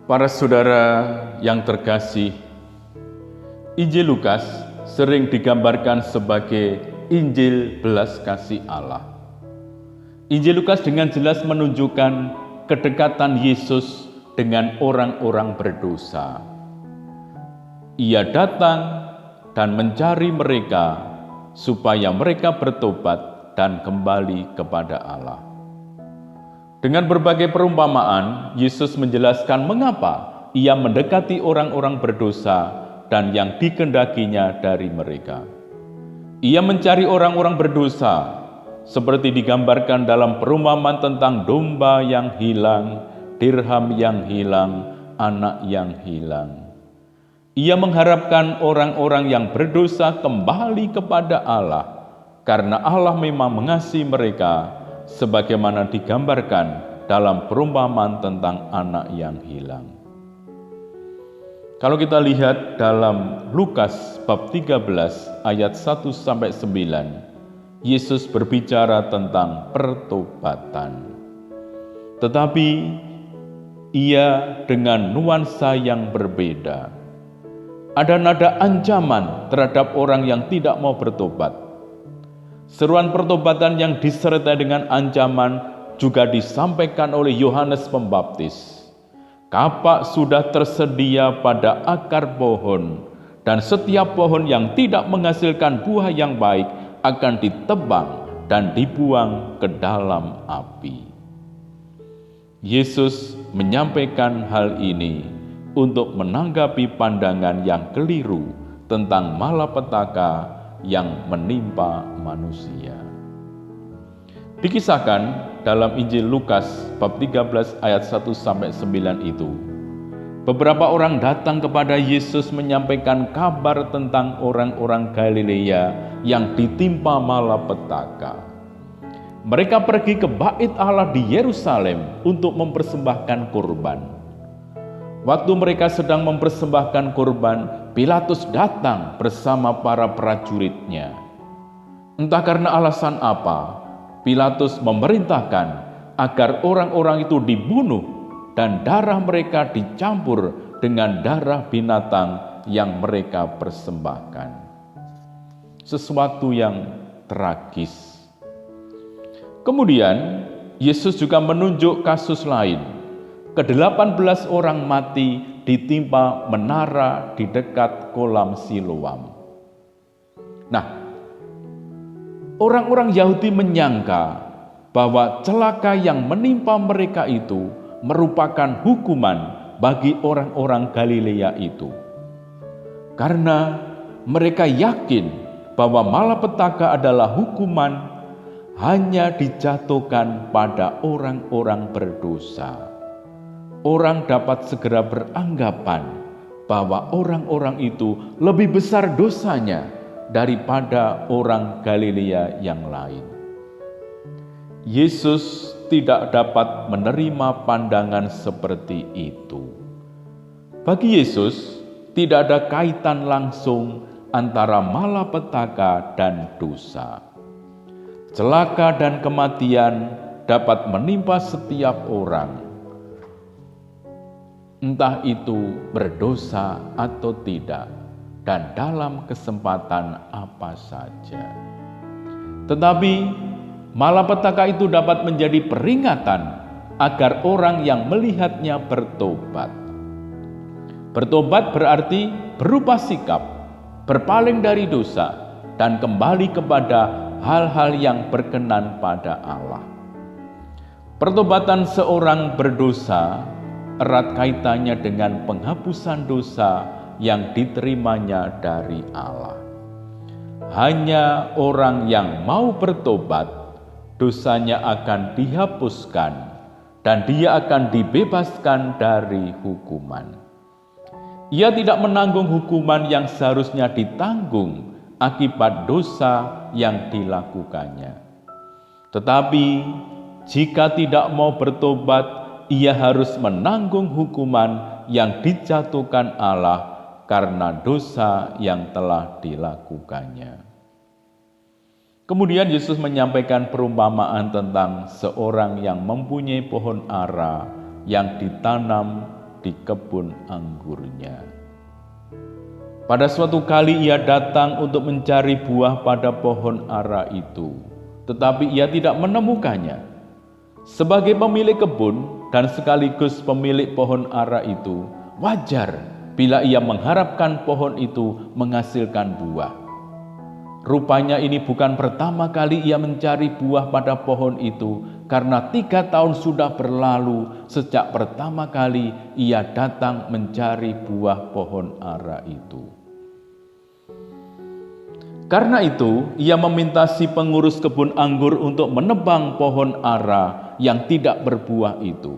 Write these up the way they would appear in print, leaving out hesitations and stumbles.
Para saudara yang terkasih, Injil Lukas sering digambarkan sebagai Injil belas kasih Allah. Injil Lukas dengan jelas menunjukkan kedekatan Yesus dengan orang-orang berdosa. Ia datang dan mencari mereka supaya mereka bertobat dan kembali kepada Allah. Dengan berbagai perumpamaan, Yesus menjelaskan mengapa ia mendekati orang-orang berdosa dan yang dikehendakinya dari mereka. Ia mencari orang-orang berdosa, seperti digambarkan dalam perumpamaan tentang domba yang hilang, dirham yang hilang, anak yang hilang. Ia mengharapkan orang-orang yang berdosa kembali kepada Allah, karena Allah memang mengasihi mereka, sebagaimana digambarkan dalam perumpamaan tentang anak yang hilang. Kalau kita lihat dalam Lukas bab 13 ayat 1-9, Yesus berbicara tentang pertobatan. Tetapi ia dengan nuansa yang berbeda. Ada nada ancaman terhadap orang yang tidak mau bertobat. Seruan pertobatan yang disertai dengan ancaman juga disampaikan oleh Yohanes Pembaptis. Kapak sudah tersedia pada akar pohon, dan setiap pohon yang tidak menghasilkan buah yang baik akan ditebang dan dibuang ke dalam api. Yesus menyampaikan hal ini untuk menanggapi pandangan yang keliru tentang malapetaka yang menimpa manusia. Dikisahkan dalam Injil Lukas bab 13 ayat 1-9 itu, beberapa orang datang kepada Yesus menyampaikan kabar tentang orang-orang Galilea yang ditimpa malapetaka. Mereka pergi ke bait Allah di Yerusalem untuk mempersembahkan kurban. Waktu mereka sedang mempersembahkan kurban, Pilatus datang bersama para prajuritnya. Entah karena alasan apa, Pilatus memerintahkan agar orang-orang itu dibunuh dan darah mereka dicampur dengan darah binatang yang mereka persembahkan. Sesuatu yang tragis. Kemudian, Yesus juga menunjuk kasus lain. Ke-18 orang mati ditimpa menara di dekat kolam Siloam. Nah, orang-orang Yahudi menyangka bahwa celaka yang menimpa mereka itu merupakan hukuman bagi orang-orang Galilea itu. Karena mereka yakin bahwa malapetaka adalah hukuman hanya dijatuhkan pada orang-orang berdosa. Orang dapat segera beranggapan bahwa orang-orang itu lebih besar dosanya daripada orang Galilea yang lain. Yesus tidak dapat menerima pandangan seperti itu. Bagi Yesus, tidak ada kaitan langsung antara malapetaka dan dosa. Celaka dan kematian dapat menimpa setiap orang, entah itu berdosa atau tidak, dan dalam kesempatan apa saja. Tetapi malapetaka itu dapat menjadi peringatan agar orang yang melihatnya bertobat. Bertobat berarti berubah sikap, berpaling dari dosa, dan kembali kepada hal-hal yang berkenan pada Allah. Pertobatan seorang berdosa erat kaitannya dengan penghapusan dosa yang diterimanya dari Allah. Hanya orang yang mau bertobat, dosanya akan dihapuskan dan dia akan dibebaskan dari hukuman. Ia tidak menanggung hukuman yang seharusnya ditanggung akibat dosa yang dilakukannya. Tetapi jika tidak mau bertobat, ia harus menanggung hukuman yang dijatuhkan Allah karena dosa yang telah dilakukannya. Kemudian Yesus menyampaikan perumpamaan tentang seorang yang mempunyai pohon ara yang ditanam di kebun anggurnya. Pada suatu kali ia datang untuk mencari buah pada pohon ara itu, tetapi ia tidak menemukannya. Sebagai pemilik kebun dan sekaligus pemilik pohon ara itu, wajar bila ia mengharapkan pohon itu menghasilkan buah. Rupanya ini bukan pertama kali ia mencari buah pada pohon itu, karena 3 tahun sudah berlalu sejak pertama kali ia datang mencari buah pohon ara itu. Karena itu, ia meminta si pengurus kebun anggur untuk menebang pohon ara yang tidak berbuah itu.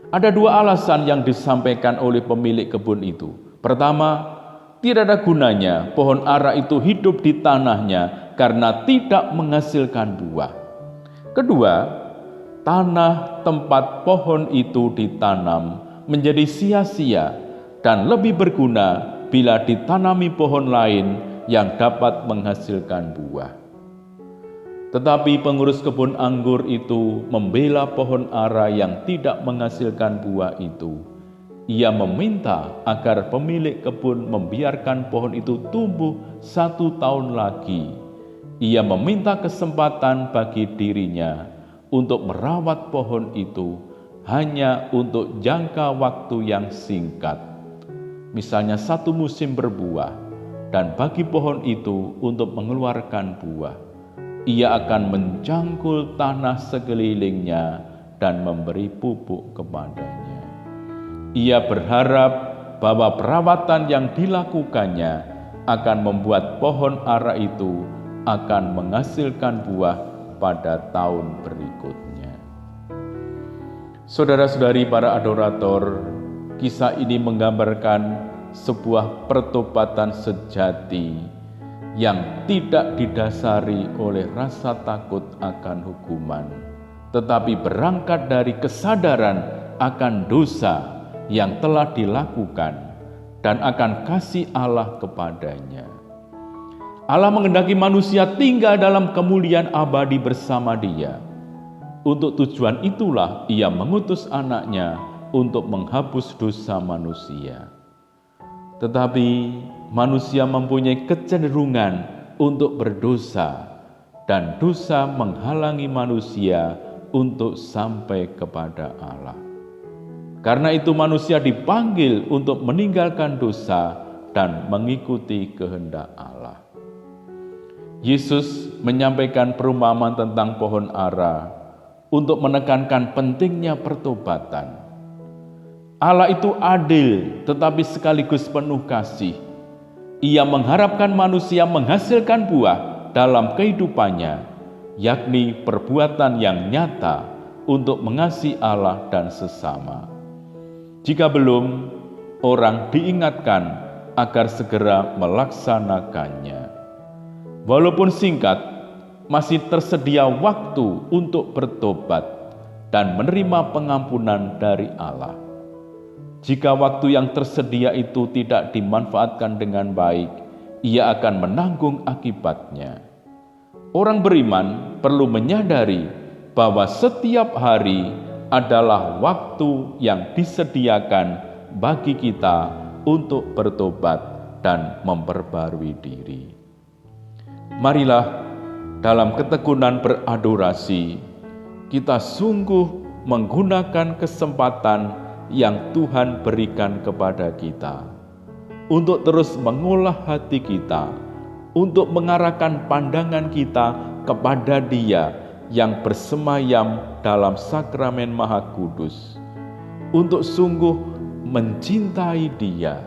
Ada 2 alasan yang disampaikan oleh pemilik kebun itu. Pertama, tidak ada gunanya pohon ara itu hidup di tanahnya karena tidak menghasilkan buah. Kedua, tanah tempat pohon itu ditanam menjadi sia-sia dan lebih berguna bila ditanami pohon lain yang dapat menghasilkan buah. Tetapi pengurus kebun anggur itu membela pohon ara yang tidak menghasilkan buah itu. Ia meminta agar pemilik kebun membiarkan pohon itu tumbuh 1 tahun lagi. Ia meminta kesempatan bagi dirinya untuk merawat pohon itu hanya untuk jangka waktu yang singkat. Misalnya 1 musim berbuah, dan bagi pohon itu untuk mengeluarkan buah. Ia akan mencangkul tanah sekelilingnya dan memberi pupuk kepadanya. Ia berharap bahwa perawatan yang dilakukannya akan membuat pohon ara itu akan menghasilkan buah pada tahun berikutnya. Saudara-saudari para adorator, kisah ini menggambarkan sebuah pertobatan sejati yang tidak didasari oleh rasa takut akan hukuman, tetapi berangkat dari kesadaran akan dosa yang telah dilakukan dan akan kasih Allah kepadanya. Allah menghendaki manusia tinggal dalam kemuliaan abadi bersama Dia. Untuk tujuan itulah Ia mengutus anaknya untuk menghapus dosa manusia. Tetapi manusia mempunyai kecenderungan untuk berdosa, dan dosa menghalangi manusia untuk sampai kepada Allah. Karena itu manusia dipanggil untuk meninggalkan dosa dan mengikuti kehendak Allah. Yesus menyampaikan perumpamaan tentang pohon ara untuk menekankan pentingnya pertobatan. Allah itu adil tetapi sekaligus penuh kasih. Ia mengharapkan manusia menghasilkan buah dalam kehidupannya, yakni perbuatan yang nyata untuk mengasihi Allah dan sesama. Jika belum, orang diingatkan agar segera melaksanakannya. Walaupun singkat, masih tersedia waktu untuk bertobat dan menerima pengampunan dari Allah. Jika waktu yang tersedia itu tidak dimanfaatkan dengan baik, ia akan menanggung akibatnya. Orang beriman perlu menyadari bahwa setiap hari adalah waktu yang disediakan bagi kita untuk bertobat dan memperbarui diri. Marilah dalam ketekunan beradorasi, kita sungguh menggunakan kesempatan yang Tuhan berikan kepada kita untuk terus mengolah hati kita, untuk mengarahkan pandangan kita kepada Dia yang bersemayam dalam sakramen Maha Kudus, untuk sungguh mencintai Dia,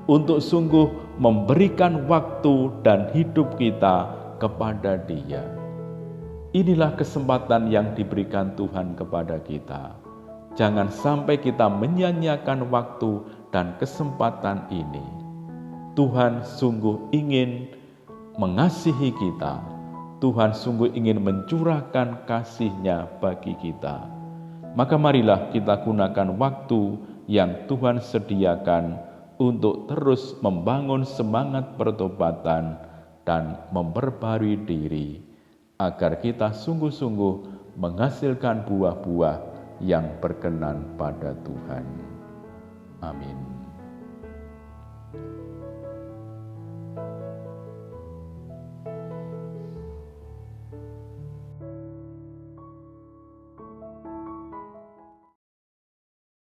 untuk sungguh memberikan waktu dan hidup kita kepada Dia. Inilah kesempatan yang diberikan Tuhan kepada kita. Jangan sampai kita menyia-nyiakan waktu dan kesempatan ini. Tuhan sungguh ingin mengasihi kita. Tuhan sungguh ingin mencurahkan kasih-Nya bagi kita. Maka marilah kita gunakan waktu yang Tuhan sediakan untuk terus membangun semangat pertobatan dan memperbarui diri, agar kita sungguh-sungguh menghasilkan buah-buah yang berkenan pada Tuhan. Amin.